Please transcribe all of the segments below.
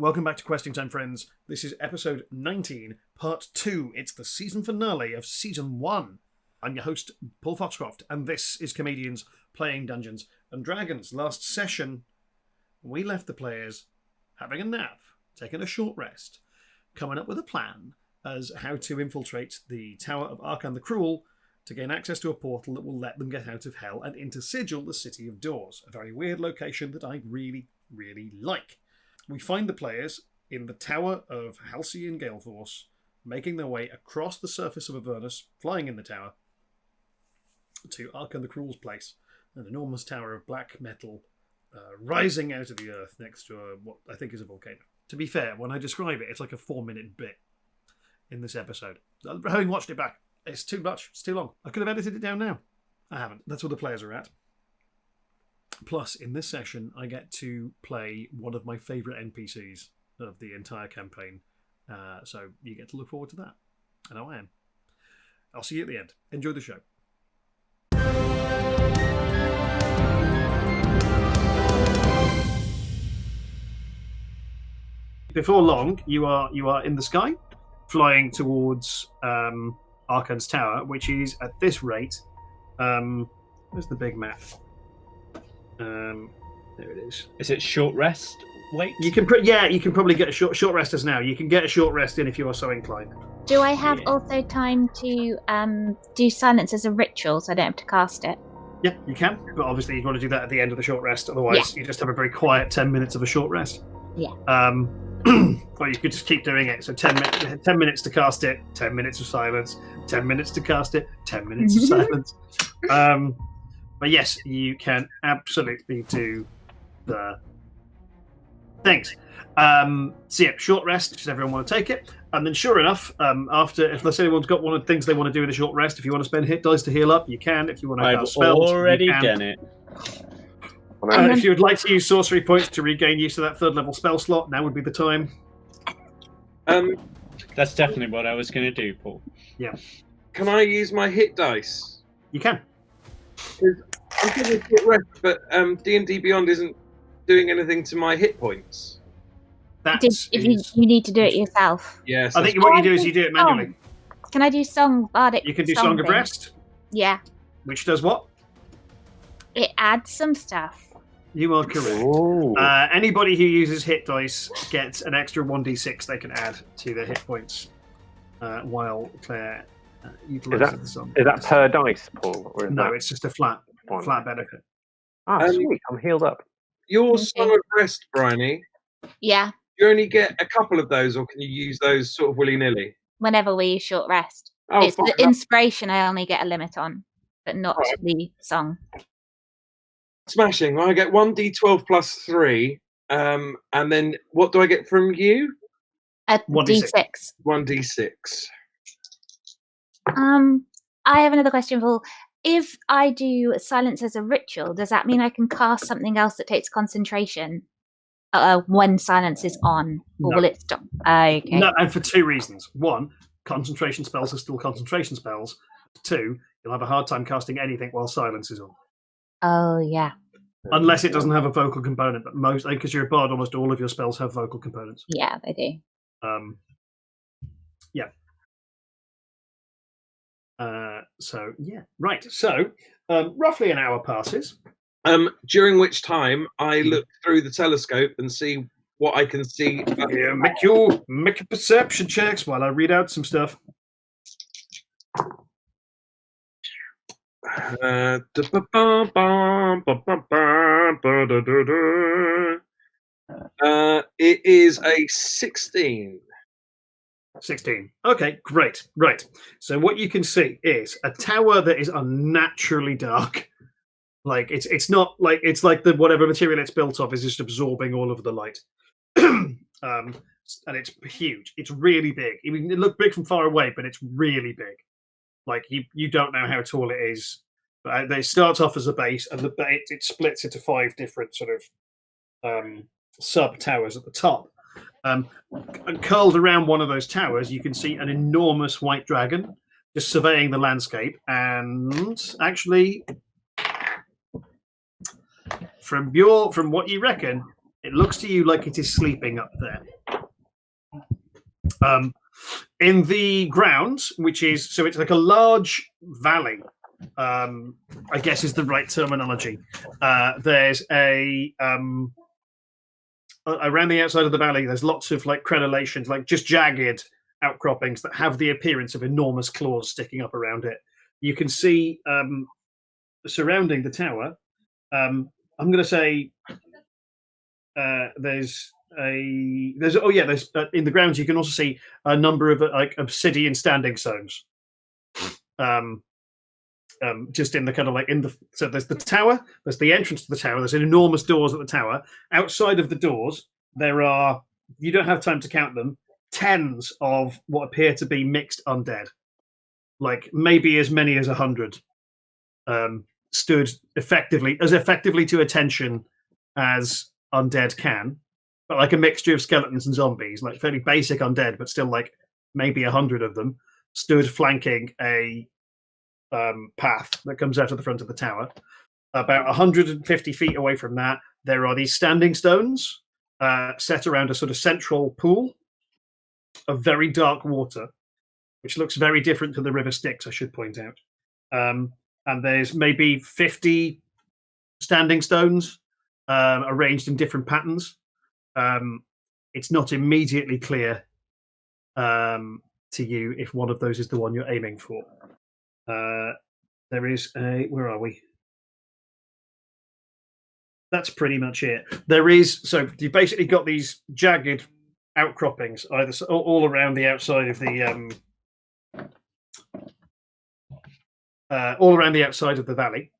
Welcome back to Questing Time, friends. This is episode 19, part 2. It's the season finale of season 1. I'm your host, Paul Foxcroft, and this is Comedians Playing Dungeons and Dragons. Last session, we left the players having a nap, taking a short rest, coming up with a plan as how to infiltrate the Tower of Arkhan the Cruel to gain access to a portal that will let them get out of hell and into Sigil, the City of Doors, a very weird location that I really, really like. We find the players in the Tower of Halcyon Galeforce, making their way across the surface of Avernus, flying in the tower, to Arkhan the Cruel's place, an enormous tower of black metal rising out of the earth next to what I think is a volcano. To be fair, when I describe it, it's like a 4-minute bit in this episode. Having watched it back, it's too much. It's too long. I could have edited it down now. I haven't. That's where the players are at. Plus, in this session, I get to play one of my favourite NPCs of the entire campaign. So you get to look forward to that. I know I am. I'll see you at the end. Enjoy the show. Before long, you are in the sky, flying towards Arkhan's Tower, which is at this rate. Where's the big map? There it is. Is it short rest? Wait. You can probably get a short rest as now. You can get a short rest in if you are so inclined. Do I have also time to do silence as a ritual so I don't have to cast it? Yeah, you can, but obviously you want to do that at the end of the short rest. Otherwise, you just have a very quiet 10 minutes of a short rest. Yeah. Or you could just keep doing it. So 10 minutes to cast it, 10 minutes of silence, 10 minutes to cast it, 10 minutes of silence. But yes, you can absolutely do the things. So yeah, short rest. Does everyone want to take it? And then, sure enough, after, if let's say anyone's got one of the things they want to do in a short rest, if you want to spend hit dice to heal up, you can. If you want to cast spells, already you can. done it. If you would like to use sorcery points to regain use of that 3rd level spell slot, now would be the time. That's definitely what I was going to do, Paul. Yeah. Can I use my hit dice? You can. I'm getting a hit rest, but D&D Beyond isn't doing anything to my hit points. You need to do it yourself. Yes. I think what you do is you do it manually. Can I do bardic? You can do Song of Rest. Yeah. Which does what? It adds some stuff. You are correct. Anybody who uses hit dice gets an extra 1d6 they can add to their hit points while Claire utilizes the song. Is that per dice, Paul? Or is no, it's just a flat benefit. Sweet. I'm healed up. Your Song of Rest, Briony. Yeah. You only get a couple of those, or can you use those sort of willy-nilly? Whenever we use short rest. Oh, it's the inspiration I only get a limit on, but not the song. Smashing. Well, I get 1d12 plus 3. And then what do I get from you? A 1d6. 1d6. I have another question, Paul. If I do silence as a ritual, does that mean I can cast something else that takes concentration when silence is on? Or will it stop? Okay. No, and for 2 reasons. 1, concentration spells are still concentration spells. 2, you'll have a hard time casting anything while silence is on. Oh, yeah. Unless it doesn't have a vocal component, but most, because you're a bard, almost all of your spells have vocal components. Yeah, they do. Yeah. So, yeah. Right. So, roughly an hour passes. During which time I look through the telescope and see what I can see. Yeah, make your perception checks while I read out some stuff. It is a 16. 16. Okay, great. Right. So what you can see is a tower that is unnaturally dark. Like it's not like it's like the whatever material it's built of is just absorbing all of the light. And it's huge. It's really big. I mean, it looked big from far away, but it's really big. Like you don't know how tall it is. But they start off as a base, and it splits into 5 different sort of sub towers at the top. And curled around one of those towers, you can see an enormous white dragon just surveying the landscape. And actually, from what you reckon, It looks to you like it is sleeping up there. In the ground, which is so it's like a large valley. I guess is the right terminology. There's a around the outside of the valley. There's lots of like crenellations, like just jagged outcroppings that have the appearance of enormous claws sticking up around it. You can see surrounding the tower. I'm going to say there's in the grounds you can also see a number of like obsidian standing stones. Just in the kind of like so there's the tower, there's the entrance to the tower, there's enormous doors at the tower. Outside of the doors, there are, you don't have time to count them, tens of what appear to be mixed undead, like maybe as many as 100, stood effectively to attention as undead can, but like a mixture of skeletons and zombies, like fairly basic undead, but still like maybe 100 of them stood flanking a path that comes out of the front of the tower. About 150 feet away from that, there are these standing stones set around a sort of central pool of very dark water, which looks very different to the River Styx, I should point out. And there's maybe 50 standing stones arranged in different patterns. It's not immediately clear to you if one of those is the one you're aiming for. There is a, where are we? That's pretty much it. There is, so you've basically got these jagged outcroppings either all around the outside of the all around the outside of the valley.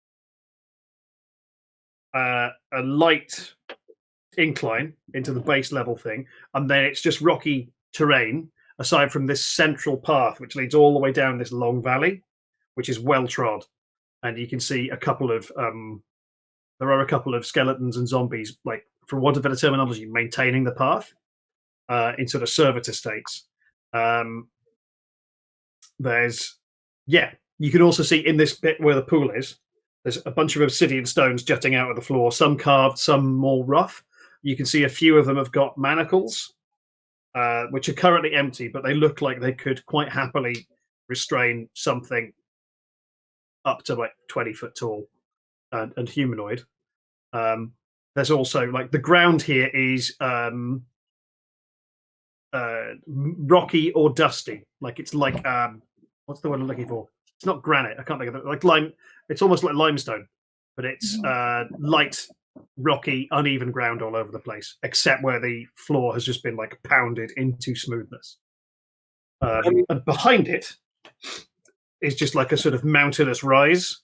A light incline into the base level thing, and then it's just rocky terrain aside from this central path which leads all the way down this long valley, which is well trod, and you can see a couple of there are a couple of skeletons and zombies, like, for want of better terminology, maintaining the path in sort of servitor states. There's, you can also see in this bit where the pool is, there's a bunch of obsidian stones jutting out of the floor, some carved, some more rough. You can see a few of them have got manacles, which are currently empty, but they look like they could quite happily restrain something up to like 20 foot tall and humanoid. There's also, like, the ground here is rocky or dusty. Like, it's like, what's the word I'm looking for? It's not granite. I can't think of it. Like lime. It's almost like limestone, but it's light, rocky, uneven ground all over the place, except where the floor has just been like pounded into smoothness. And behind it is just like a sort of mountainous rise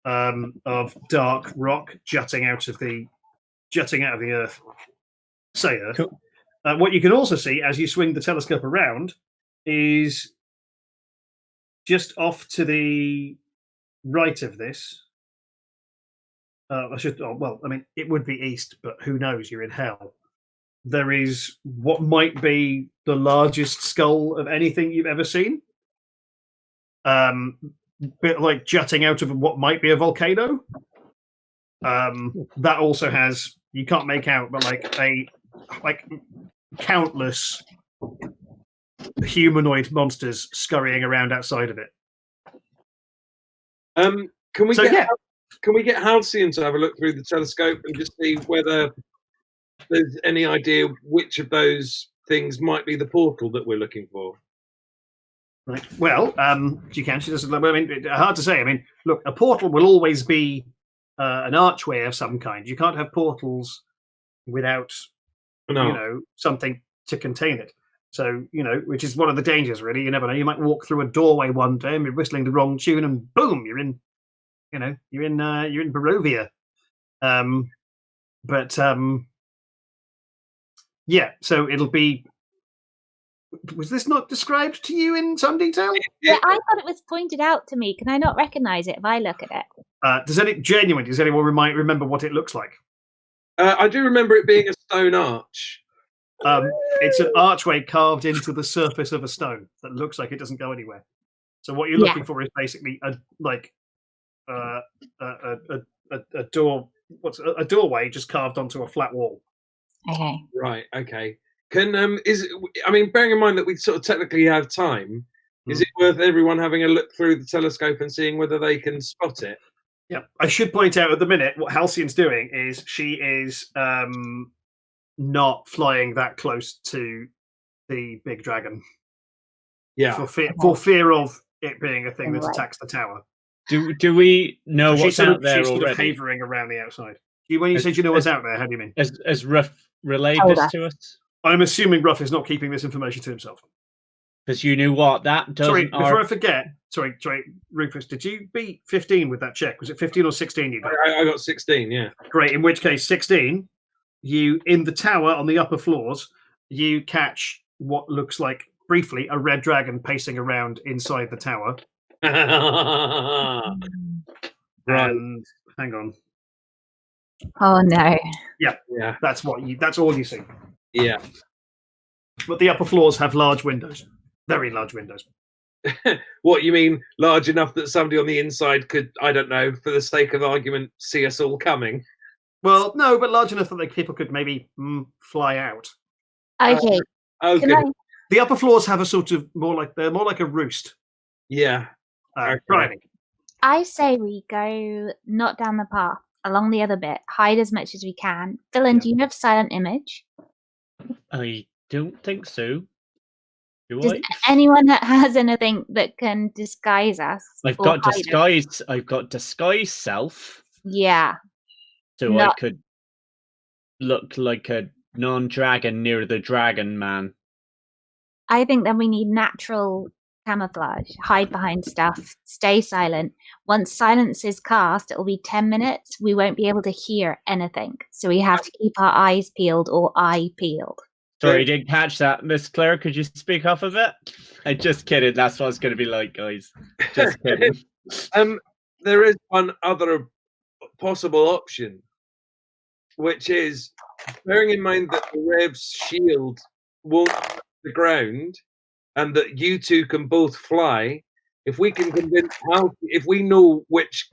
of dark rock jutting out of the earth. Say earth. Cool. What you can also see as you swing the telescope around is just off to the right of this. It would be east, but who knows? You're in hell. There is what might be the largest skull of anything you've ever seen. Bit like jutting out of what might be a volcano. That also has, you can't make out, but like countless humanoid monsters scurrying around outside of it. Can we get Halcyon to have a look through the telescope and just see whether there's any idea which of those things might be the portal that we're looking for? Right. Well, you can. She doesn't. I mean, hard to say. I mean, look, a portal will always be an archway of some kind. You can't have portals without, something to contain it. So, which is one of the dangers, really. You never know. You might walk through a doorway one day and be whistling the wrong tune, and boom, you're in Barovia. So it'll be. Was this not described to you in some detail? Yeah, I thought it was pointed out to me. Can I not recognise it if I look at it? Does anyone remember what it looks like? I do remember it being a stone arch. It's an archway carved into the surface of a stone that looks like it doesn't go anywhere. So what you're looking for is basically a door. What's a doorway just carved onto a flat wall? Okay. Right. Okay. Can bearing in mind that we sort of technically have time, is it worth everyone having a look through the telescope and seeing whether they can spot it? Yeah, I should point out at the minute what Halcyon's doing is she is not flying that close to the big dragon. Yeah. For fear of it being a thing that Right. attacks the tower. Do we know So what's out there she's sort of already? havering around the outside. When you say you know what's out there, how do you mean? Has Ruff relayed Hold this on. to us? I'm assuming Ruff is not keeping this information to himself. Because you knew what that doesn't. Sorry, before I forget. Sorry, Rufus. Did you beat 15 with that check? Was it 15 or 16 you got? I got 16. Yeah. Great. In which case, 16. You in the tower on the upper floors. You catch what looks like briefly a red dragon pacing around inside the tower. Right. And hang on. Oh no. Yeah. That's all you see. Yeah. But the upper floors have large windows. Very large windows. What you mean, large enough that somebody on the inside could, I don't know, for the sake of argument, see us all coming? Well, no, but large enough that people could maybe fly out. Okay. Okay. The upper floors have a sort of more like a roost. Yeah. Okay. Briony. I say we go not down the path, along the other bit, hide as much as we can. Phillin, do you have silent image? I don't think so. Does anyone that has anything that can disguise us? I've or got hide us? disguise. I've got disguise self, Yeah. so I could look like a non-dragon near the dragon man. I think then we need natural camouflage. Hide behind stuff. Stay silent. Once silence is cast, it will be 10 minutes. We won't be able to hear anything. So we have to keep our eyes peeled or eye peeled. Sorry, I didn't catch that. Miss Claire, could you speak off of it? I'm just kidding. That's what it's going to be like, guys. Just kidding. There is one other possible option, which is bearing in mind that the Rev's shield won't touch the ground and that you two can both fly. If we can convince if we know which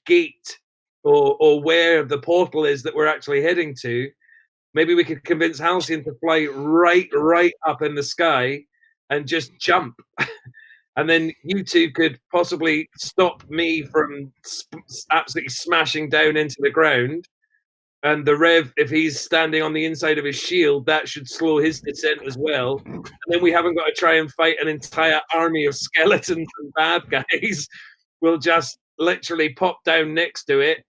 gate or where the portal is that we're actually heading to, maybe we could convince Halcyon to fly right up in the sky and just jump. And then you two could possibly stop me from absolutely smashing down into the ground. And the Rev, if he's standing on the inside of his shield, that should slow his descent as well. And then we haven't got to try and fight an entire army of skeletons and bad guys. We'll just literally pop down next to it,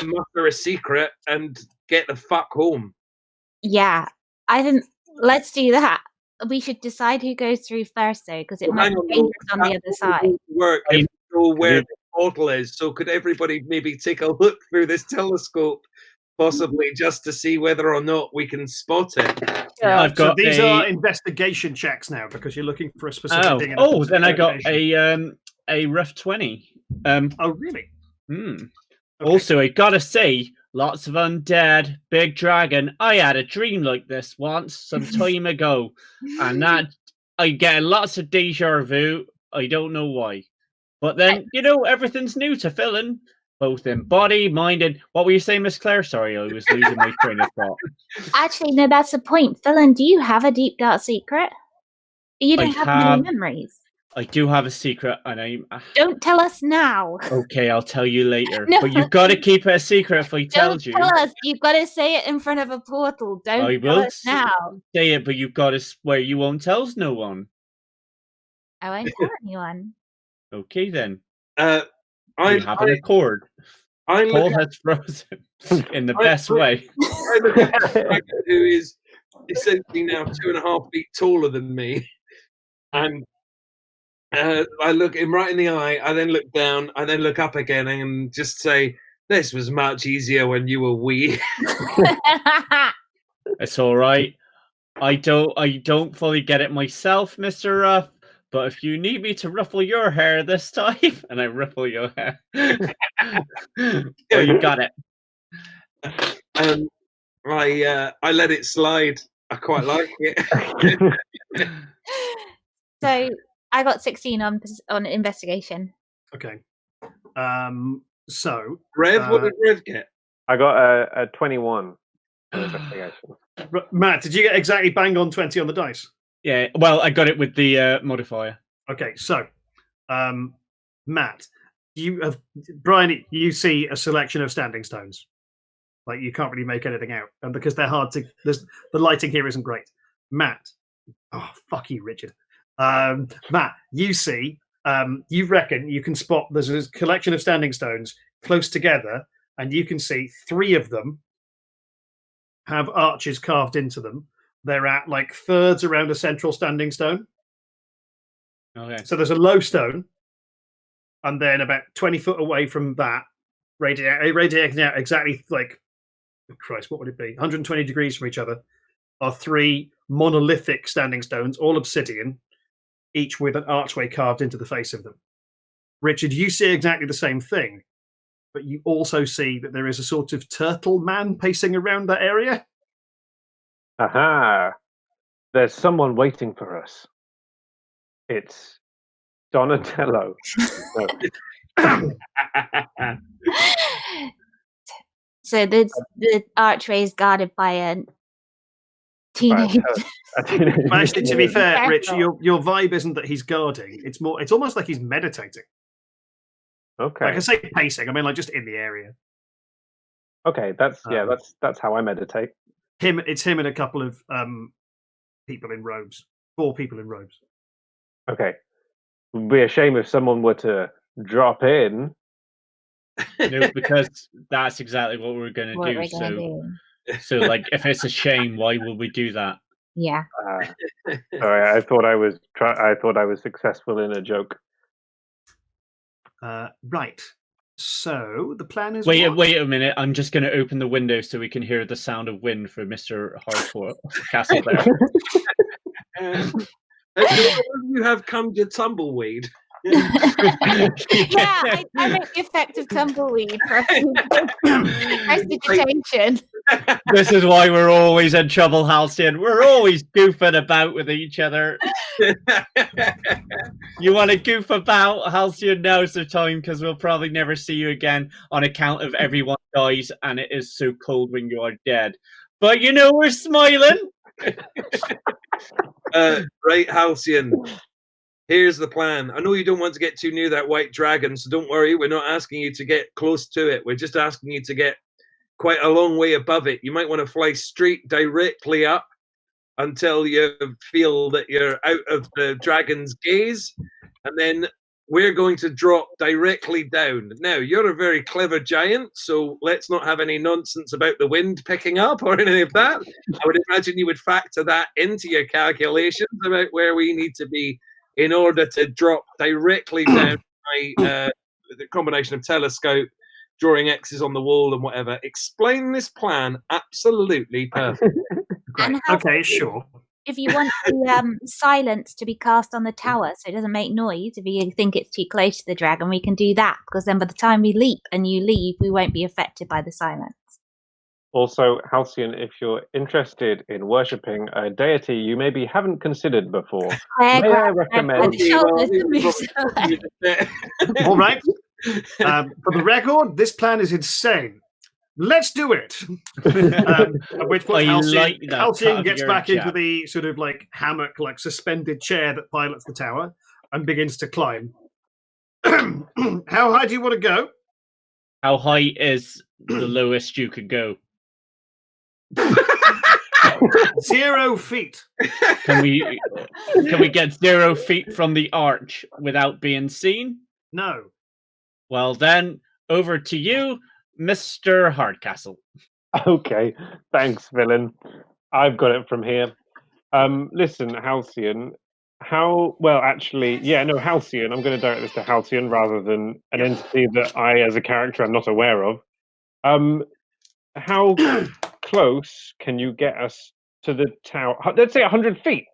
muster a secret, and get the fuck home. Yeah. I think let's do that. We should decide who goes through first, though, because it might be dangerous on the other side. Work if we know where the portal is. So could everybody maybe take a look through this telescope, possibly just to see whether or not we can spot it? Yeah, so these are investigation checks now because you're looking for a specific thing. Oh, then I got a rough 20. Oh, really? Okay. Also, I gotta say, lots of undead, big dragon. I had a dream like this once, some time ago, and that I get lots of deja vu. I don't know why, but then everything's new to Phillin, both in body, mind, and what were you saying, Miss Claire? Sorry, I was losing my train of thought. Actually, no, that's the point. Phillin, do you have a deep dark secret? You don't have many memories. I do have a secret, and Don't tell us now. Okay, I'll tell you later. No. But you've got to keep it a secret if I tell you. Don't tell us. You've got to say it in front of a portal. Don't tell us now. Say it, but you've got to swear you won't tell no one. I won't tell anyone. Okay, then. I have an accord. Paul has frozen in the best way. I look at the dragon who is essentially now 2.5 feet taller than me, and I look him right in the eye. I then look down. I then look up again and just say, "This was much easier when you were wee." It's all right. I don't fully get it myself, Mr. Ruff. But if you need me to ruffle your hair this time, and I ruffle your hair, well, you got it. I let it slide. I quite like it. So I got 16 on investigation. Okay. So Rev, what did Rev get? I got a 21. Investigation. Matt, did you get exactly bang on 20 on the dice? Yeah, well, I got it with the modifier. Okay, so, Matt, Briony, you see a selection of standing stones. Like, you can't really make anything out. And because they're hard to... the lighting here isn't great. Matt. Oh, fuck you, Richard. Matt, you see... you reckon you can spot there's a collection of standing stones close together, and you can see 3 of them have arches carved into them. They're at like thirds around a central standing stone. Okay. So there's a low stone, and then about 20 foot away from that, radiating out exactly like, oh Christ, what would it be? 120 degrees from each other, are 3 monolithic standing stones, all obsidian, each with an archway carved into the face of them. Richard, you see exactly the same thing, but you also see that there is a sort of turtle man pacing around that area. Aha! There's someone waiting for us. It's Donatello. No. So the archway is guarded by a teenage. Actually, to be fair, Careful. Rich, your vibe isn't that he's guarding. It's almost like he's meditating. Okay. Like I say pacing, I mean like just in the area. Okay, that's how I meditate. It's him and a couple of people in robes. 4 people in robes. Okay. It would be a shame if someone were to drop in. No, because that's exactly what we're going to do. So, like, if it's a shame, why would we do that? Yeah. Sorry, I thought I was successful in a joke. Right. So the plan is. Wait a minute. I'm just going to open the window so we can hear the sound of wind for Mr. Hardcore Castle there. You have come to tumbleweed. Yeah, I make the effect of tumbleweed for prestidigitation. This is why we're always in trouble, Halcyon. We're always goofing about with each other. You want to goof about, Halcyon? Now's the time, because we'll probably never see you again on account of everyone dies, and it is so cold when you are dead. But you know we're smiling. Right, Halcyon. Here's the plan. I know you don't want to get too near that white dragon, so don't worry. We're not asking you to get close to it. We're just asking you to get quite a long way above it. You might want to fly straight directly up until you feel that you're out of the dragon's gaze, and then we're going to drop directly down. Now, you're a very clever giant, so let's not have any nonsense about the wind picking up or any of that. I would imagine you would factor that into your calculations about where we need to be in order to drop directly down by the combination of telescope, drawing X's on the wall and whatever. Explain this plan absolutely perfect. Okay, sure. If you want the silence to be cast on the tower so it doesn't make noise, if you think it's too close to the dragon, we can do that, because then by the time we leap and you leave, we won't be affected by the silence. Also, Halcyon, if you're interested in worshipping a deity you maybe haven't considered before, may I recommend... All right. For the record, this plan is insane. Let's do it. At which point Halcyon gets back into the sort of like hammock, like suspended chair that pilots the tower and begins to climb. How high do you want to go? How high is the lowest you could go? 0 feet. Can we get 0 feet from the arch without being seen? No. Well then, over to you, Mr. Hardcastle. Okay, thanks, Phillin. I've got it from here. Listen, Halcyon. Halcyon. I'm going to direct this to Halcyon rather than an entity that I, as a character, am not aware of. How close can you get us to the tower? Let's say 100 feet.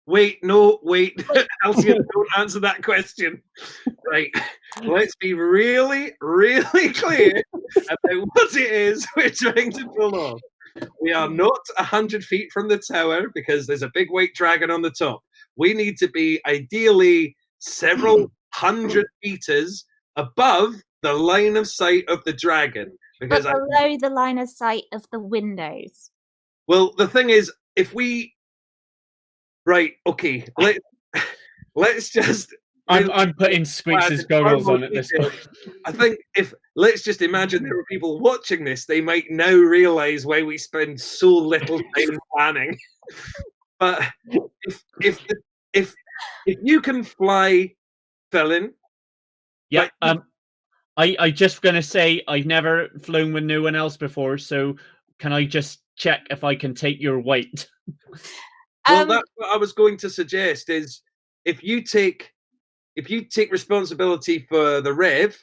Wait. Halcyon, don't answer that question. Right. Let's be really, really clear about what it is we're trying to pull off. We are not 100 feet from the tower because there's a big white dragon on the top. We need to be ideally several hundred meters above the line of sight of the dragon. because But below the line of sight of the windows. well, the thing is, if we okay, let's just. I'm putting Squeaks' goggles on at this point. I think let's just imagine there were people watching this, they might now realise why we spend so little time planning. But if you can fly, Phillin. Yeah. I just gonna say I've never flown with no one else before, so can I just check if I can take your weight? Well, that's what I was going to suggest. Is if you take responsibility for the Rev,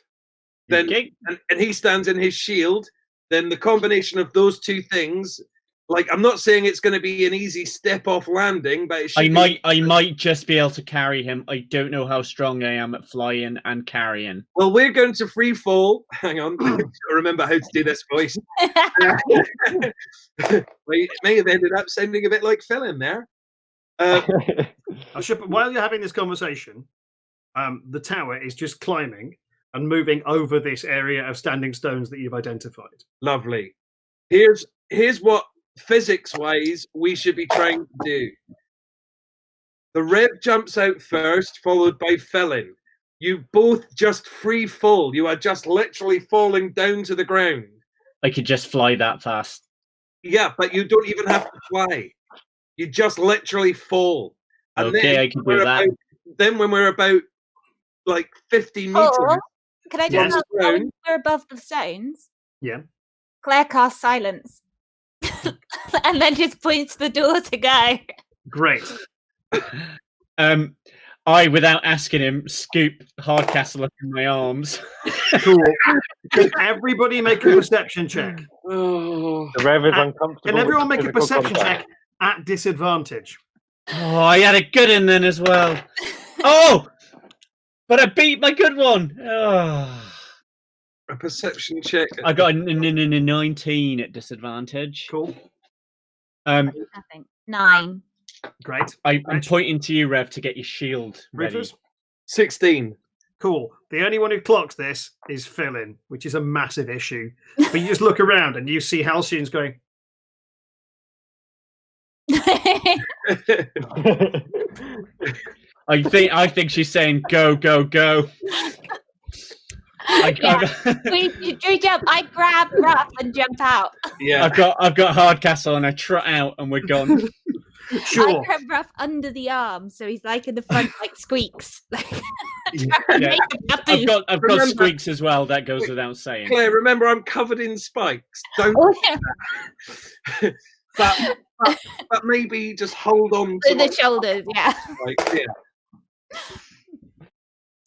then and he stands in his shield, then the combination of those two things, like I'm not saying it's going to be an easy step off landing, but I might just be able to carry him. I don't know how strong I am at flying and carrying. Well, we're going to free fall. Hang on, I remember how to do this voice. We may have ended up sounding a bit like Phillin there. While you're having this conversation, the tower is just climbing and moving over this area of standing stones that you've identified. Lovely. Here's what physics-wise we should be trying to do. The Rev jumps out first, followed by Phillin. You both just free fall. You are just literally falling down to the ground. I could just fly that fast. Yeah, but you don't even have to fly. You just literally fall. And okay, I can do that. Then when we're about like 50 meters. Or, can I just help when we're above the stones? Yeah. Claire casts silence. And then just points the door to go. Great. I, without asking him, scoop Hardcastle up in my arms. Cool. Can everybody make a perception check? The Rev is uncomfortable. Can everyone make a perception check at disadvantage? Oh, I had a good one then as well. Oh! But I beat my good one. Oh. A perception check. I got a 19 at disadvantage. Cool. I think 9. Great. I'm pointing to you, Rev, to get your shield ready. Rufus? 16. Cool. The only one who clocks this is Phillin, which is a massive issue. But you just look around and you see Halcyon's going. I think she's saying go, go, go. We jump. I grab Ruff and jump out. Yeah, I've got Hardcastle and I trot out and we're gone. Sure. I grab Ruff under the arm, so he's like in the front, like Squeaks. Yeah. I've got Squeaks as well. That goes without saying. Claire, remember I'm covered in spikes. Don't. But maybe just hold on to the shoulders. Yeah.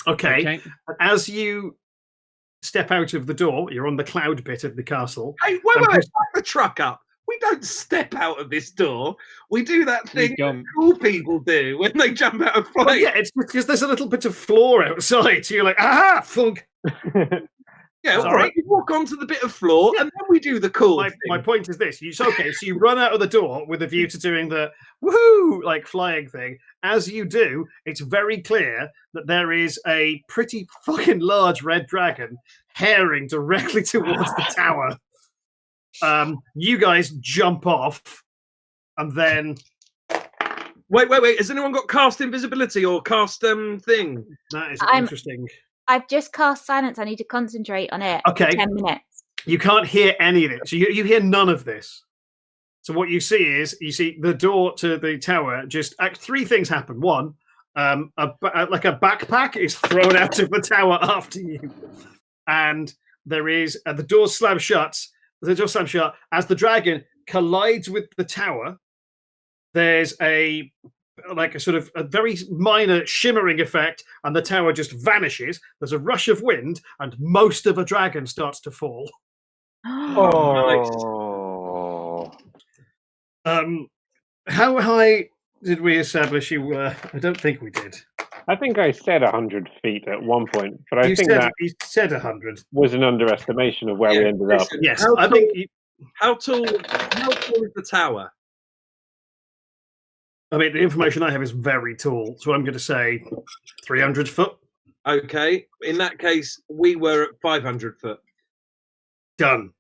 Okay. As you step out of the door, you're on the cloud bit of the castle. Hey, wait, back the truck up. We don't step out of this door. We do that thing that cool people do when they jump out of flight. Well, yeah, it's because there's a little bit of floor outside, so you're like, aha, fug. Yeah, all right. You walk onto the bit of floor, and then we do the cool thing. My point is this: so you run out of the door with a view to doing the woohoo, like flying thing. As you do, it's very clear that there is a pretty fucking large red dragon herring directly towards the tower. You guys jump off, and then wait. Has anyone got cast invisibility or cast thing? That is interesting. I've just cast silence. I need to concentrate on it. Okay. For 10 minutes. You can't hear any of it. So you hear none of this. So what you see is the door to the tower. Just 3 things happen. One, like a backpack is thrown out of the tower after you, and there is the door slams shut. The door slams shut as the dragon collides with the tower. There's a sort of a very minor shimmering effect, and the tower just vanishes. There's a rush of wind, and most of a dragon starts to fall. Oh. How high did we establish you were? I don't think we did. I think I said 100 feet at one point, but I think you said 100 was an underestimation of where we ended up. Yes, How tall is the tower? I mean, the information I have is very tall, so I'm going to say 300 foot. Okay, in that case, we were at 500 foot. Done.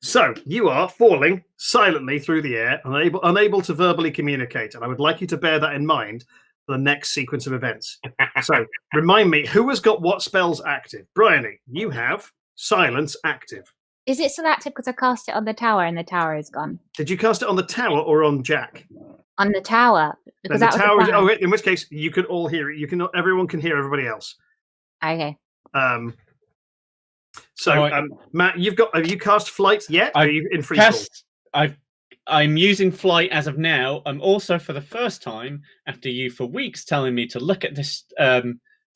So you are falling silently through the air, unable to verbally communicate, and I would like you to bear that in mind for the next sequence of events. So remind me, who has got what spells active? Briony, you have silence active. Is it still active because I cast it on the tower and the tower is gone? Did you cast it on the tower or on Jack? On the tower. Because The that was the tower. plan. In which case you can all hear it. Everyone can hear everybody else. Okay. So Matt, have you cast flight yet? Or are you in free fall? I'm using flight as of now. I'm also, for the first time, after you for weeks telling me to look at this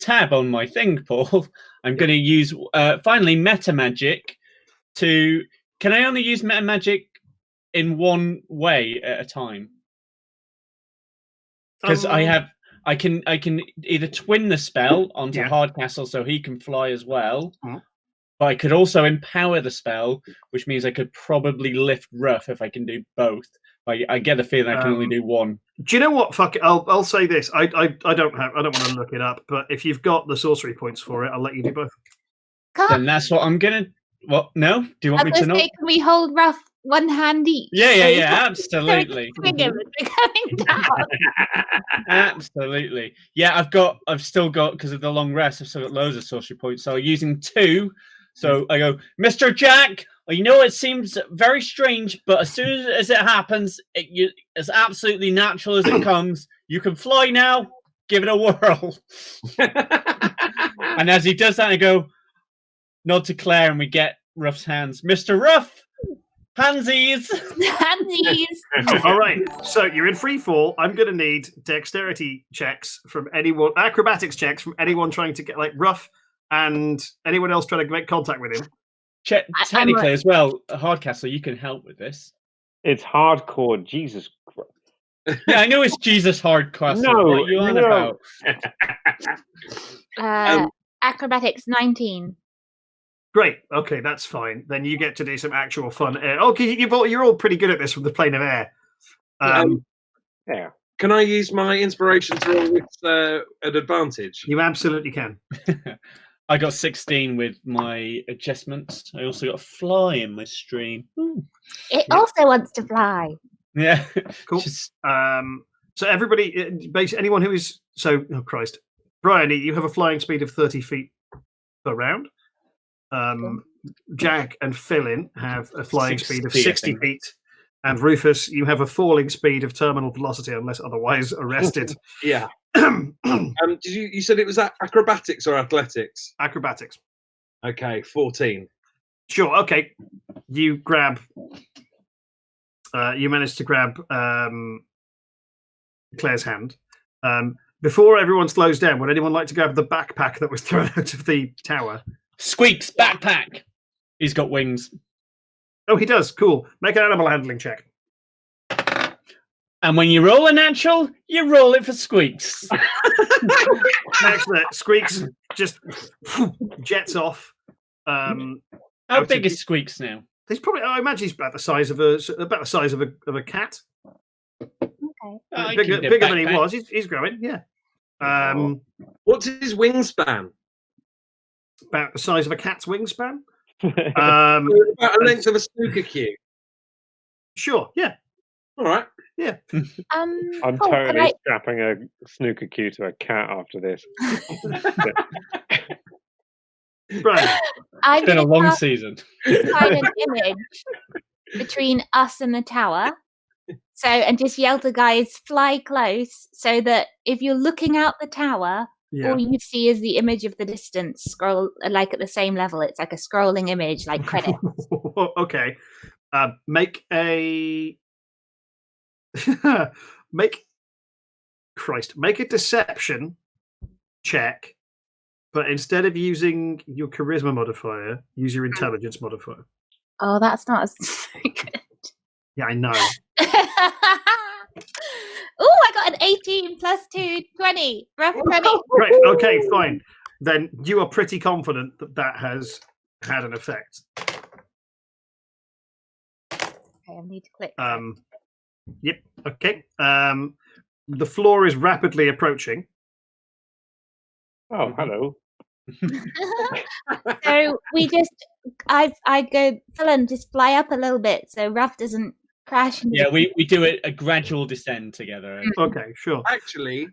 tab on my thing, Paul, I'm going to use finally meta magic to. Can I only use meta magic in one way at a time? Because I can either twin the spell onto Hardcastle so he can fly as well. Mm-hmm. But I could also empower the spell, which means I could probably lift rough if I can do both. I get the feeling I can only do one. Do you know what? Fuck it. I'll say this. I don't want to look it up, but if you've got the sorcery points for it, I'll let you do both. Then that's what I'm gonna. What? No? Do you want me to know? Can we hold rough one hand each? Yeah, absolutely. Swing him as we're going down. Absolutely. Yeah, I've still got, because of the long rest, I've still got loads of sorcery points. So using 2. So I go, Mr. Jack, you know, it seems very strange, but as soon as it happens, it's absolutely natural as it comes. You can fly now. Give it a whirl. And as he does that, I go, nod to Claire, and we get Ruff's hands. Mr. Ruff, handsies. Handsies. All right. So you're in free fall. I'm going to need dexterity checks from anyone, acrobatics checks from anyone trying to get, like, Ruff and anyone else trying to make contact with him. Technically, as well, Hardcastle, you can help with this. It's hardcore. Jesus Christ. Yeah, I know it's Jesus Hardcastle. No, what are you on about? Acrobatics 19. Great. Okay, that's fine. Then you get to do some actual fun air. Okay, you're all pretty good at this from the plane of air. Yeah. Can I use my inspiration to roll with an advantage? You absolutely can. I got 16 with my adjustments. I also got a fly in my stream. It also wants to fly. Yeah. Cool. So everybody, basically anyone who is oh Christ, Briony, you have a flying speed of 30 feet per round. Jack and Phillin have a flying speed of 60 feet, and Rufus, you have a falling speed of terminal velocity unless otherwise arrested. Yeah. You said it was acrobatics or athletics? Acrobatics. Okay, 14. Sure. Okay. You grab. You managed to grab Claire's hand. Before everyone slows down, would anyone like to grab the backpack that was thrown out of the tower? Squeak's backpack. He's got wings. Oh, he does. Cool. Make an animal handling check. And when you roll a natural, you roll it for Squeaks. Excellent. Squeaks just jets off. How big is Squeaks now? He's probably. I imagine he's about the size of a cat. Okay. Bigger than he was. He's growing. Yeah. What's his wingspan? About the size of a cat's wingspan. About a length of a snooker cue. Sure. Yeah. All right. Yeah. I'm totally strapping a snooker cue to a cat after this. Right. I've It's been a long season. Silent image between us and the tower. So, and just yell to guys, fly close, so that if you're looking out the tower, all you see is the image of the distance scroll, like at the same level. It's like a scrolling image, like credits. Okay. Make a make a deception check, but instead of using your charisma modifier, use your intelligence modifier. Oh, that's not as good. Yeah, I know. Oh, I got an 18 plus 2, 20. Rough 20. Right, okay, fine. Then you are pretty confident that has had an effect. Okay, I need to click. Yep, okay. The floor is rapidly approaching. Oh, hello. So we just, I go, Phillin, just fly up a little bit so Ruff doesn't crash into Yeah, we do a gradual descend together. Okay, sure. Actually,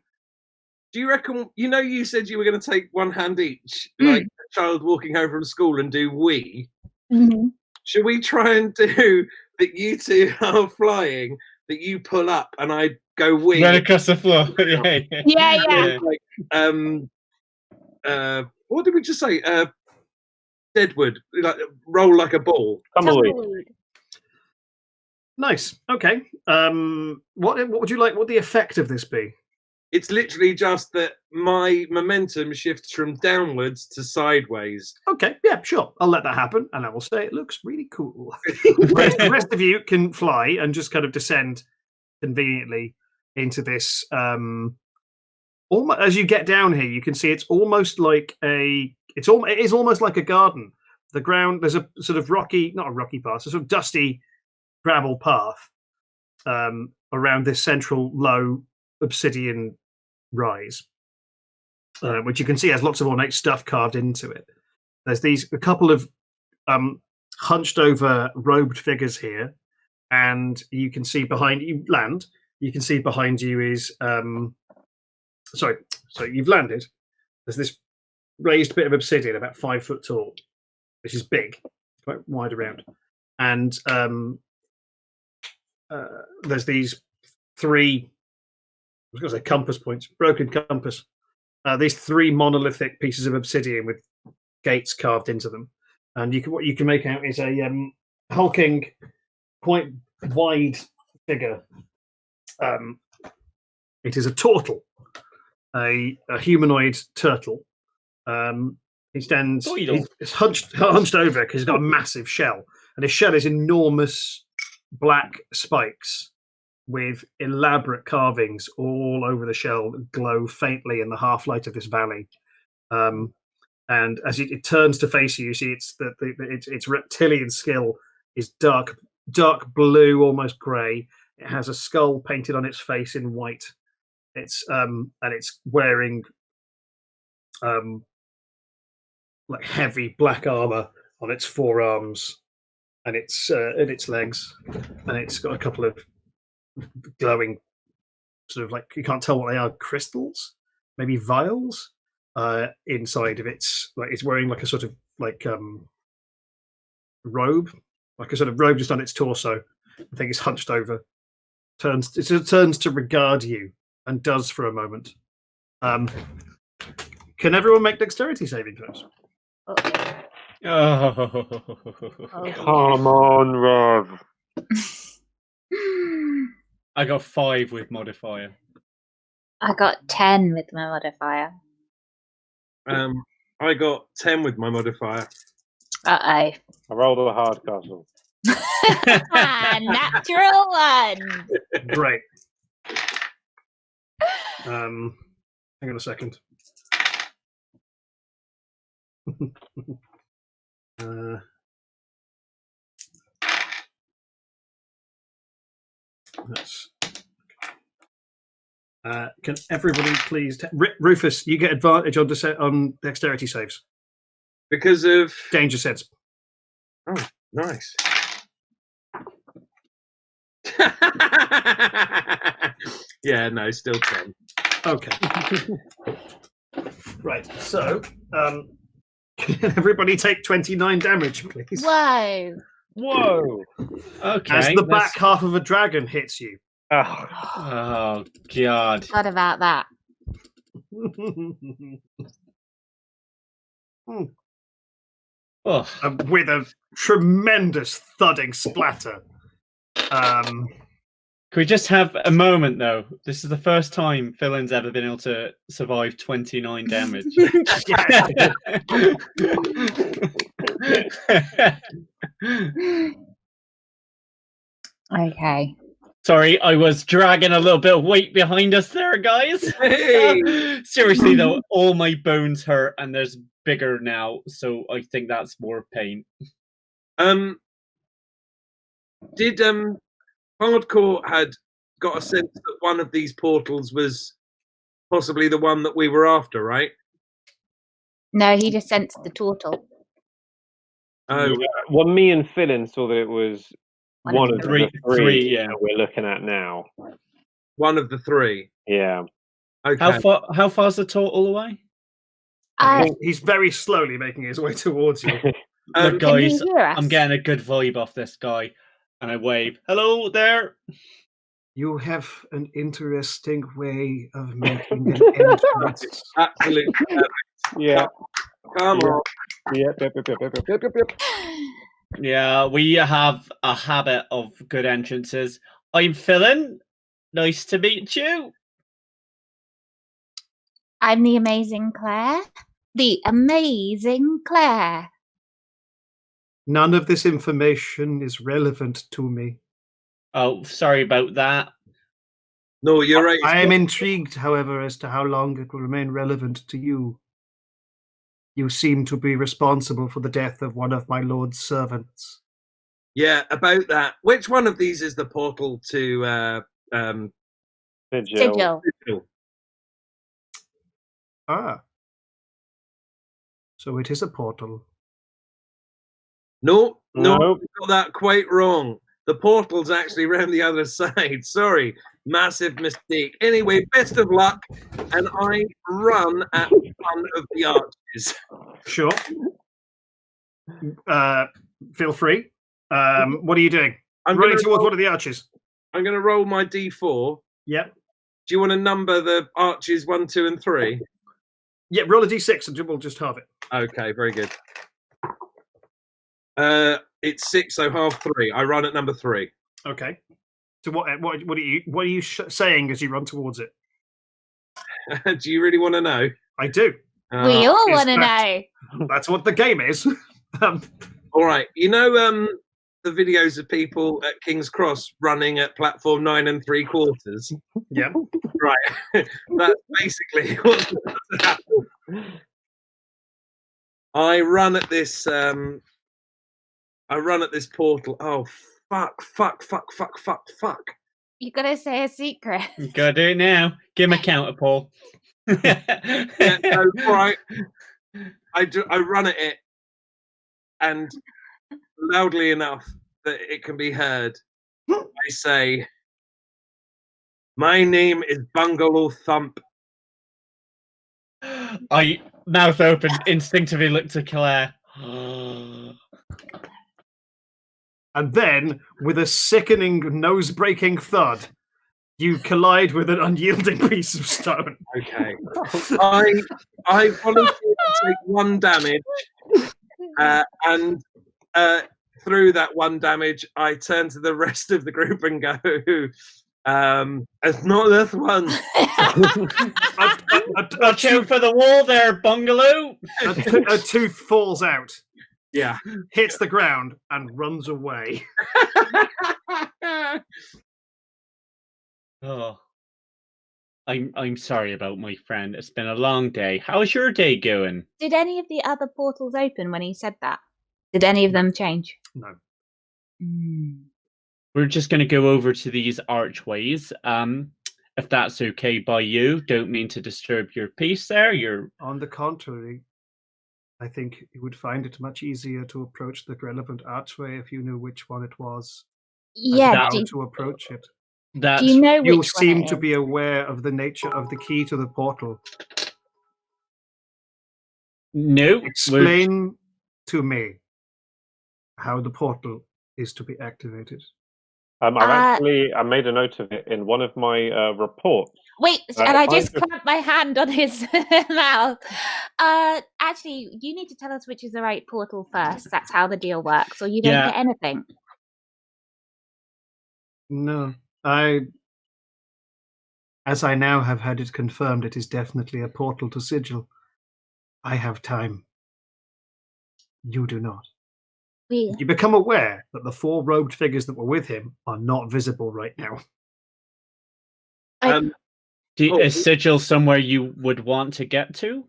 do you reckon? You said you were going to take one hand each, like a child walking home from school, and do we? Mm-hmm. Should we try and do that? You two are flying, that you pull up, and I go we. Right across the floor. Yeah. Like, what did we just say? Deadwood, like roll like a ball. Tumbleweed. Nice. Okay. What would you like? What would the effect of this be? It's literally just that my momentum shifts from downwards to sideways. Okay, yeah, sure. I'll let that happen, and I will say it looks really cool. The rest of you can fly and just kind of descend conveniently into this. As you get down here, you can see it's almost like it is almost like a garden. The ground, there's a sort of not a rocky path, a sort of dusty gravel path around this central low obsidian rise, which you can see has lots of ornate stuff carved into it. There's a couple of hunched over robed figures here, and you can see behind you land. You can see behind you is so you've landed. There's this raised bit of obsidian about 5 foot tall, which is big, quite wide around, and there's these 3. I was going to say compass points, broken compass. These 3 monolithic pieces of obsidian with gates carved into them, and what you can make out is a hulking, quite wide figure. It is a turtle, a humanoid turtle. He stands. He's hunched over because he's got a massive shell, and his shell is enormous black spikes with elaborate carvings all over the shell that glow faintly in the half light of this valley. And as it turns to face you, you see its reptilian skill is dark blue, almost grey. It has a skull painted on its face in white. It's and it's wearing like heavy black armor on its forearms and its legs, and it's got a couple of glowing, sort of like, you can't tell what they are, crystals, maybe vials, inside of its, like, it's wearing like a sort of like robe, like a sort of robe just on its torso. I think it's hunched over, turns to regard you, and does for a moment. Can everyone make dexterity saving throws? Oh. Come on, Rev. I got 5 with modifier. I got 10 with my modifier. I got 10 with my modifier. I rolled a hard castle. Natural 1. Great. Hang on a second. Can everybody please Rufus, you get advantage on dexterity saves because of danger sense. Oh, nice. Yeah, no, still 10. Okay. Right, so can everybody take 29 damage, please? Whoa. Okay. As the back half of a dragon hits you. Oh, God. What about that? With a tremendous thudding splatter. Can we just have a moment, though? This is the first time Phillin's ever been able to survive 29 damage. Okay. Sorry, I was dragging a little bit of weight behind us there, guys. Hey! Seriously, though, all my bones hurt, and there's bigger now, so I think that's more pain. Did Hardcore had got a sense that one of these portals was possibly the one that we were after, right? No, he just sensed the turtle. Oh, Yeah. Well, me and Phillin saw that it was one of the Three, three yeah. that we're looking at now. one of the three. Yeah. Okay. How far's the turtle away? He's very slowly making his way towards you. Look, Can he guys, hear us? I'm getting a good vibe off this guy, and I wave. Hello there. You have an interesting way of making an entrance. Absolutely. Yeah. Come on. Yep. Yeah, we have a habit of good entrances. I'm Phillin. Nice to meet you. I'm the amazing Claire. The amazing Claire. None of this information is relevant to me. Oh, sorry about that. No, you're right. I am intrigued, however, as to how long it will remain relevant to you. You seem to be responsible for the death of one of my lord's servants. Yeah, about that. Which one of these is the portal to Sigil. Sigil? Ah. So it is a portal. No, Nope. you got that quite wrong. The portal's actually round the other side. Sorry, massive mistake. Anyway, best of luck, and I run at one of the arches. Sure. Feel free. What are you doing? I'm Running gonna towards roll- one of the arches. I'm going to roll my d4. Yep. Do you want to number the arches 1, 2, and 3? Yeah, roll a d6 and we'll just halve it. Okay, very good. It's 6, so half 3. I run at number 3. Okay. So what are you saying as you run towards it? Do you really want to know? I do. We all is want to that- know. That's what the game is. All right. You know the videos of people at King's Cross running at platform 9 3/4? Yeah. Right. That's basically what's happened. I run at this portal. Oh fuck. You gotta say a secret. You gotta do it now. Give him a counter, Paul. Yeah, no, right. I run at it, and loudly enough that it can be heard, I say, "My name is Bungalow Thump." I, mouth open, instinctively look to Claire. And then, with a sickening, nose-breaking thud, you collide with an unyielding piece of stone. Okay. I volunteer to take 1 damage, and through that 1 damage, I turn to the rest of the group and go, "It's not this one." Watch out for the wall there, Bungalow. A tooth falls out, Yeah. hits the ground, and runs away. Oh, I'm sorry about my friend. It's been a long day. How's your day going? Did any of the other portals open when he said that? Did any of them change? No. We're just going to go over to these archways. If that's okay by you, don't mean to disturb your peace there. On the contrary, I think you would find it much easier to approach the relevant archway if you knew which one it was. and Yeah. how Do, to approach it. That's do you know which You one seem it to is? be aware of the nature of the key to the portal. no. Explain to me how the portal is to be activated. I made a note of it in one of my reports. Wait, Uh, and I if I just just- clamped my hand on his mouth. Actually, you need to tell us which is the right portal first. That's how the deal works, or you don't Yeah. get anything. No, as I now have had it confirmed, it is definitely a portal to Sigil. I have time. You do not. We, You become aware that the 4 robed figures that were with him are not visible right now. Um, Is Sigil somewhere you would want to get to?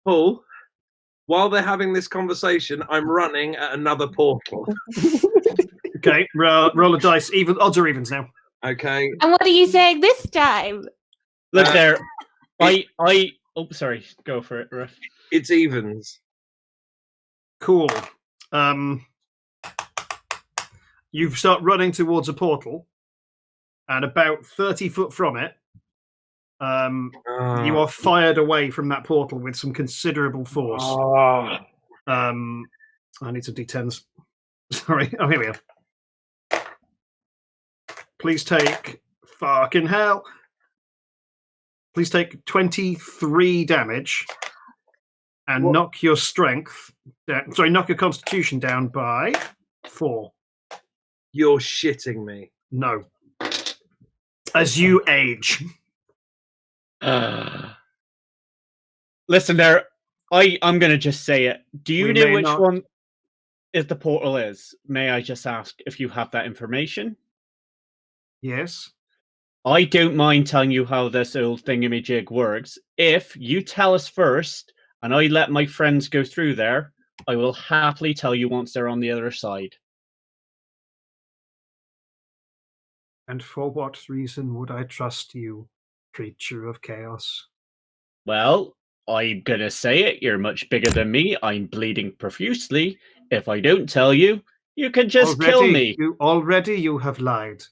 Paul, while they're having this conversation, I'm running at another portal. Okay, roll a dice. Even odds or evens now. Okay. and what are you saying this time? Look Uh, there. I Oh, sorry. Go for it, Ruff. It's evens. Cool. You start running towards a portal, and about 30 foot from it, you are fired away from that portal with some considerable force. I need some d10s. Sorry. Oh, here we are. Please take fucking hell. Please take 23 damage and knock your strength down. Sorry, knock your constitution down by 4. You're shitting me. No. As you age. Listen there. I'm going to just say it. Do you know which one is the portal is? May I just ask if you have that information? Yes. I don't mind telling you how this old thingamajig works. If you tell us first, and I let my friends go through there, I will happily tell you once they're on the other side. And for what reason would I trust you, creature of chaos? Well, I'm gonna say it. You're much bigger than me. I'm bleeding profusely. If I don't tell you, you can just kill me. Already you have lied.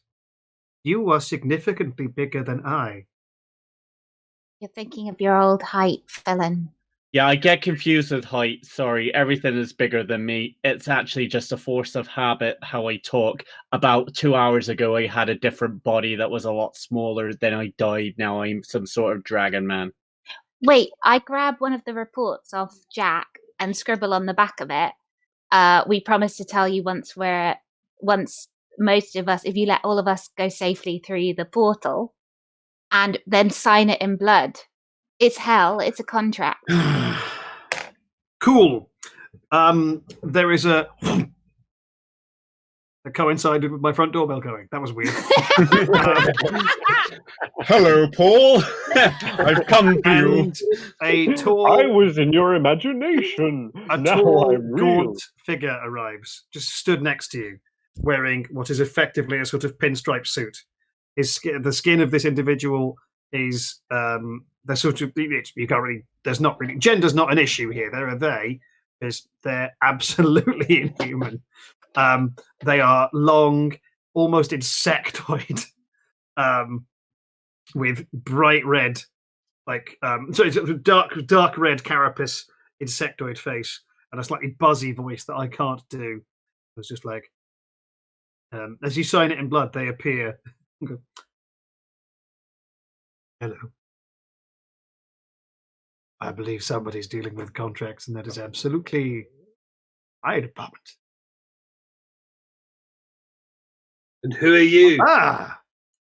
You are significantly bigger than I. You're thinking of your old height, Phillin. Yeah, I get confused with height. Sorry, everything is bigger than me. It's actually just a force of habit how I talk. About 2 hours ago, I had a different body that was a lot smaller. Then I died. Now I'm some sort of dragon man. Wait, I grab one of the reports off Jack and scribble on the back of it. We promise to tell you once most of us, if you let all of us go safely through the portal, and then sign it in blood. It's hell. It's a contract. Cool. There is a that coincided with my front doorbell going. That was weird. Hello, Paul. I've come for you. And a tall, I was in your imagination. a Now tall, I'm real. gaunt figure arrives, just stood next to you, wearing what is effectively a sort of pinstripe suit. The skin of this individual is they're sort of you can't really. There's not really gender's not an issue here. There are they. They're absolutely inhuman. They are long, almost insectoid, with bright red, dark red carapace, insectoid face, and a slightly buzzy voice that I can't do. It's just like, as you sign it in blood, they appear. Hello. I believe somebody's dealing with contracts, and that is absolutely my department. And who are you? Ah,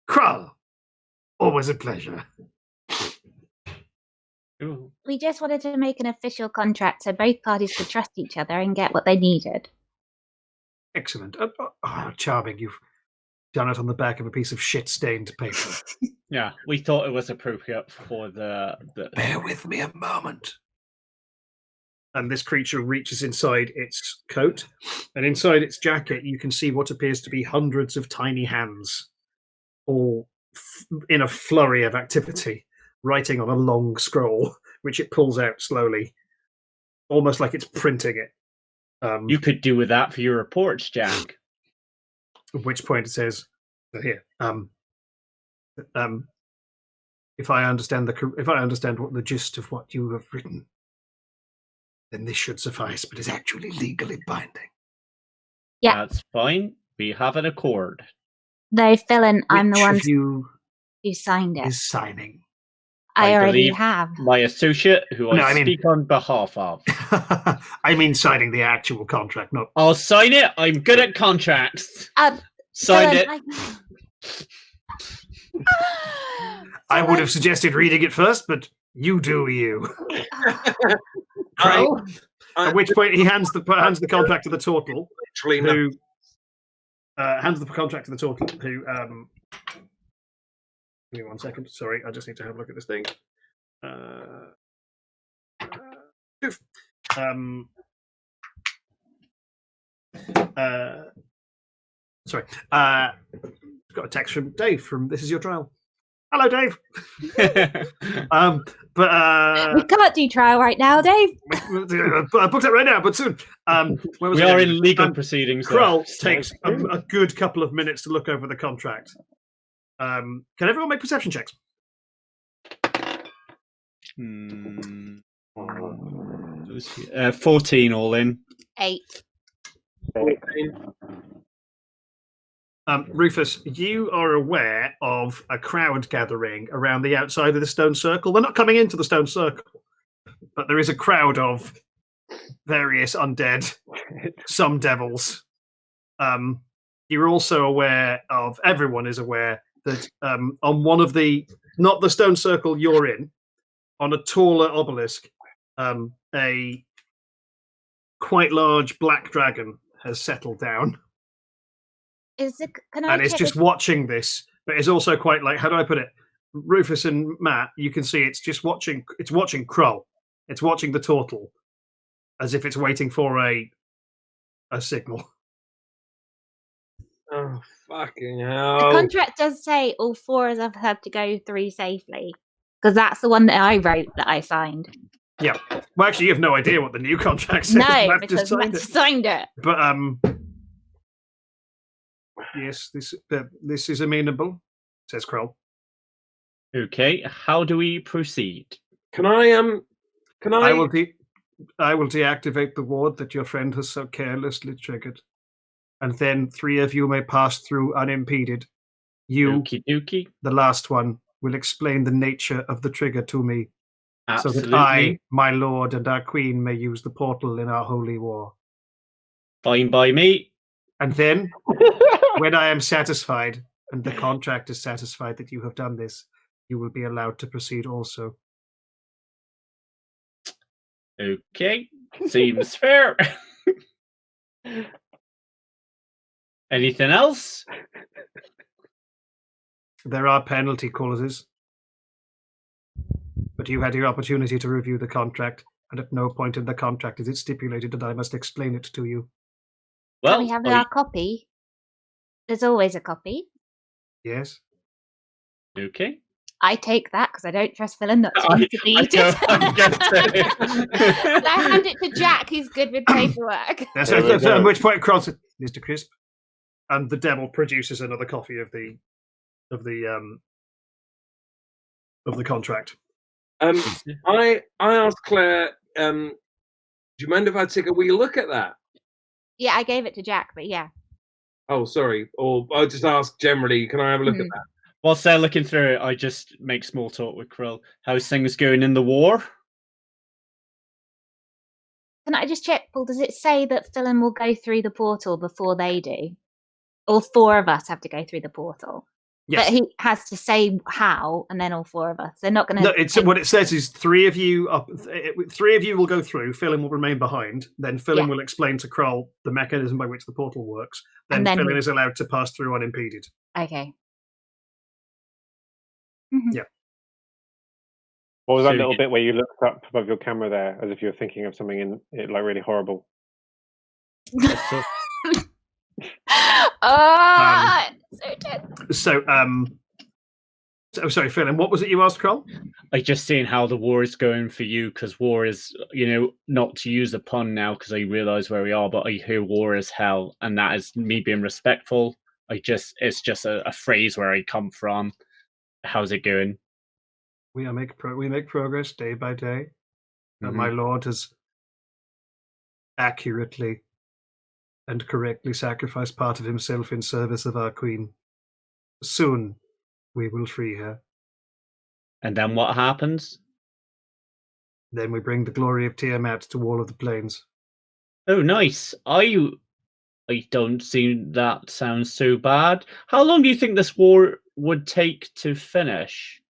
Krull. Always a pleasure. Ooh. We just wanted to make an official contract so both parties could trust each other and get what they needed. Excellent. Charming. You've done it on the back of a piece of shit-stained paper. Yeah, we thought it was appropriate for the... Bear with me a moment. And this creature reaches inside its coat, and inside its jacket you can see what appears to be hundreds of tiny hands, all in a flurry of activity, writing on a long scroll, which it pulls out slowly, almost like it's printing it. You could do with that for your reports, Jack. At which point it says, "Here, if I understand what the gist of what you have written, then this should suffice, but is actually legally binding." Yeah. That's fine. We have an accord. Though, Phillin, I'm the Which one of you who signed it. is signing? I already believe have. My associate, who No, I I mean- speak on behalf of. I mean signing the actual contract, not... I'll sign it. I'm good at contracts. Signed it. I would have suggested reading it first, but you do you. Krull? At which point he hands the contract to the turtle, who hands the contract to the turtle, who give me 1 second. Sorry, I just need to have a look at this thing. Sorry. Got a text from Dave from This Is Your Trial. Hello, Dave. We can't do trial right now, Dave. I booked it right now, but soon. We are in legal proceedings. Krull takes a good couple of minutes to look over the contract. Can everyone make perception checks? 14 all in. 8. Rufus, you are aware of a crowd gathering around the outside of the stone circle. They're not coming into the stone circle, but there is a crowd of various undead, some devils. You're also aware of, everyone is aware that on one of the, not the stone circle you're in, on a taller obelisk, a quite large black dragon has settled down. And it's just watching this, but it's also quite like, how do I put it? Rufus and Matt, you can see it's watching Krull. It's watching the turtle as if it's waiting for a signal. Oh, fucking hell. The contract does say all 4 of us have to go through safely, because that's the one that I wrote that I signed. Yeah. Well, actually, you have no idea what the new contract says. No, because Matt signed it. But yes, this is amenable, says Krull. Okay, how do we proceed? Can I I will deactivate the ward that your friend has so carelessly triggered, and then 3 of you may pass through unimpeded. You, Okie-dokie. the last one, will explain the nature of the trigger to me, Absolutely. so that I, my lord, and our queen may use the portal in our holy war. Fine by me. And then, when I am satisfied, and the contract is satisfied that you have done this, you will be allowed to proceed also. Okay, seems fair. Anything else? There are penalty clauses, but you had your opportunity to review the contract, and at no point in the contract is it stipulated that I must explain it to you. Well, Can we have our copy? There's always a copy. Yes. Okay. I take that because I don't trust Phillin not to delete it. And I hand it to Jack, who's good with paperwork. At which point, Krull said, Mr. Crisp, and the devil produces another copy of the contract. I asked Claire, do you mind if I take a wee look at that? Yeah, I gave it to Jack, but yeah. Oh, sorry. Or I'll just ask generally, can I have a look at that? Whilst they're looking through it, I just make small talk with Krull. How's things going in the war? Can I just check, Paul, does it say that Phillin will go through the portal before they do? All 4 of us have to go through the portal. Yes. But he has to say how, and then all 4 of us. They're not going to... No, it's what it says is 3 of you will go through, Phillin will remain behind, then Phillin will explain to Krull the mechanism by which the portal works, then Phillin is allowed to pass through unimpeded. Okay. Yeah. What was that little bit where you looked up above your camera there, as if you were thinking of something like really horrible? So sorry, Phillin, what was it you asked, Krull? I just seeing how the war is going for you, because war is, not to use a pun now because I realise where we are, but I hear war is hell, and that is me being respectful. It's just a phrase where I come from. How's it going? We make progress day by day. And my lord has accurately and correctly sacrificed part of himself in service of our queen. Soon we will free her. And then what happens? Then we bring the glory of Tiamat to all of the planes. Oh, nice. I don't see that sounds so bad. How long do you think this war would take to finish?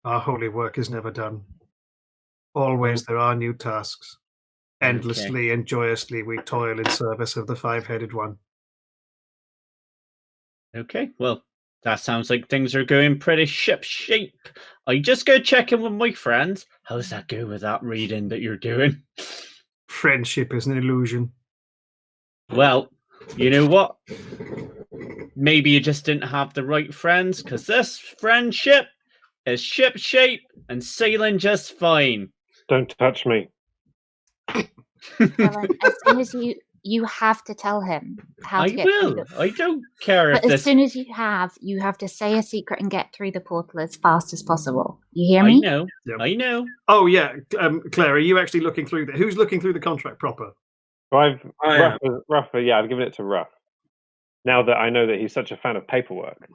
Our holy work is never done. Always there are new tasks. Endlessly and joyously we toil in service of the 5-headed one. Okay, well, that sounds like things are going pretty ship-shape. I just go check in with my friends. How's that go with that reading that you're doing? Friendship is an illusion. Well, you know what? Maybe you just didn't have the right friends, because this friendship is ship-shape and sailing just fine. Don't touch me. Helen, as soon as you have to tell him how to I get through will. the. I don't care if But as this... soon as you have to say a secret and get through the portal as fast as possible. You hear I me? know. Yeah. I know. Oh yeah, Claire, are you actually looking through who's looking through the contract proper? So I am. Ruff, yeah, I've given it to Ruff. Now that I know that he's such a fan of paperwork.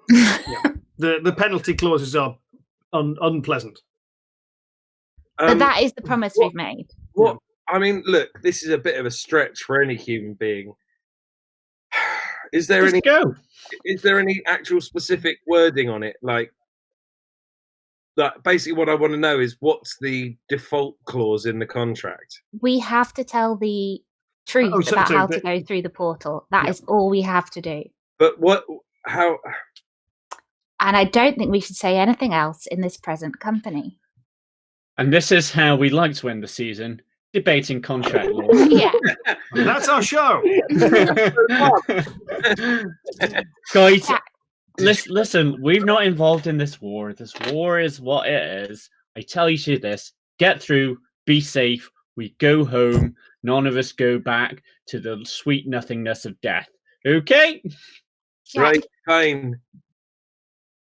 The penalty clauses are unpleasant. But that is the promise we've made. What? I mean, look, this is a bit of a stretch for any human being. Is there Just go. Is there any actual specific wording on it? Like, that basically what I want to know is what's the default clause in the contract? We have to tell the truth about how to go through the portal. That is all we have to do. But how? And I don't think we should say anything else in this present company. And this is how we like to end the season, debating contract law. Yeah. That's our show. Guys, listen, we're not involved in this war. This war is what it is. I tell you this, get through, be safe, we go home, none of us go back to the sweet nothingness of death. Okay? Jack, Right, fine.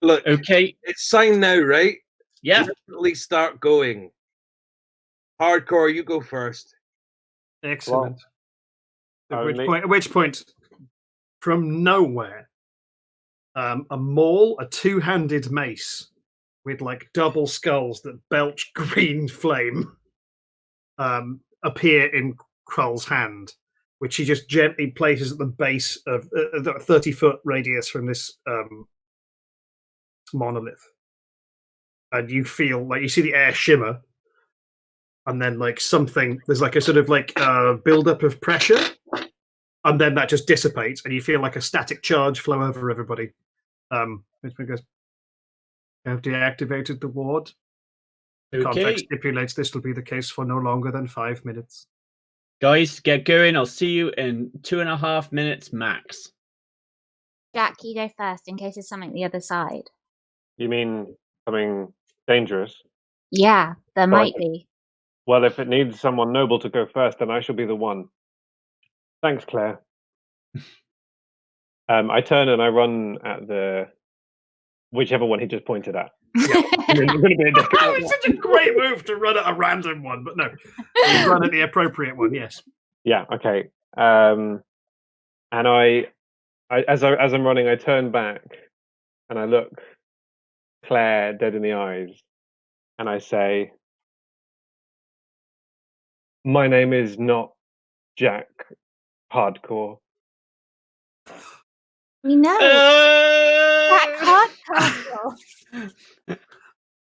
Look, Okay. it's signed now, right? Yeah. Definitely start going. Hardcore, you go first. Excellent. Well, At which point, from nowhere, a maul, a two-handed mace with like double skulls that belch green flame, appear in Krull's hand, which he just gently places at the base of the 30-foot radius from this monolith. And you feel like you see the air shimmer, and then like there's like a sort of like build-up of pressure, and then that just dissipates, and you feel like a static charge flow over everybody. Which goes, "Have deactivated the ward. Okay. Contract stipulates this will be the case for no longer than 5 minutes." Guys, get going. I'll see you in 2.5 minutes max. Jack, you go first in case there's something the other side. You mean something dangerous? Yeah, there might be. Well, if it needs someone noble to go first, then I shall be the one. Thanks, Claire. I turn and I run at whichever one he just pointed at. That was such a great move to run at a random one, but no, you run at the appropriate one. Yes. Yeah. Okay. And I as I'm running, I turn back and I look Claire dead in the eyes, and I say, "My name is not Jack Hardcore." We know. Jack Hardcore.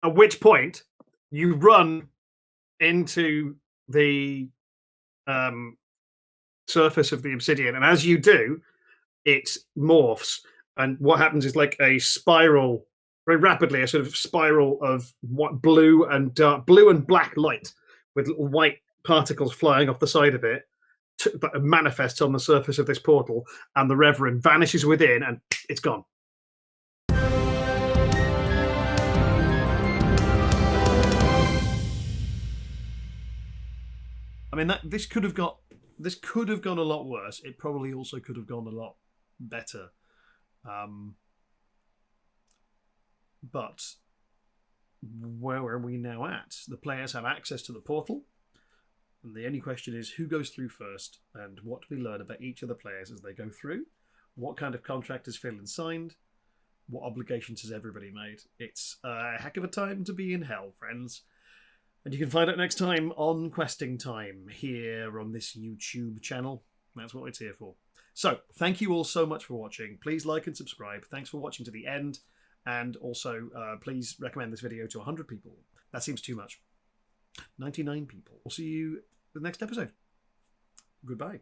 At which point, you run into the surface of the obsidian, and as you do, it morphs. And what happens is like a spiral, very rapidly, a sort of spiral of blue and black light with little white particles flying off the side of it, that manifests on the surface of this portal, and the Reverend vanishes within, and it's gone. I mean, this could have gone a lot worse. It probably also could have gone a lot better. But where are we now at? The players have access to the portal, and the only question is who goes through first, and what do we learn about each of the players as they go through? What kind of contract has Phillin signed? What obligations has everybody made? It's a heck of a time to be in hell, friends. And you can find out next time on Questing Time here on this YouTube channel. That's what it's here for. So, thank you all so much for watching. Please like and subscribe. Thanks for watching to the end. And also, please recommend this video to 100 people. That seems too much. 99 people. We'll see you in the next episode. Goodbye.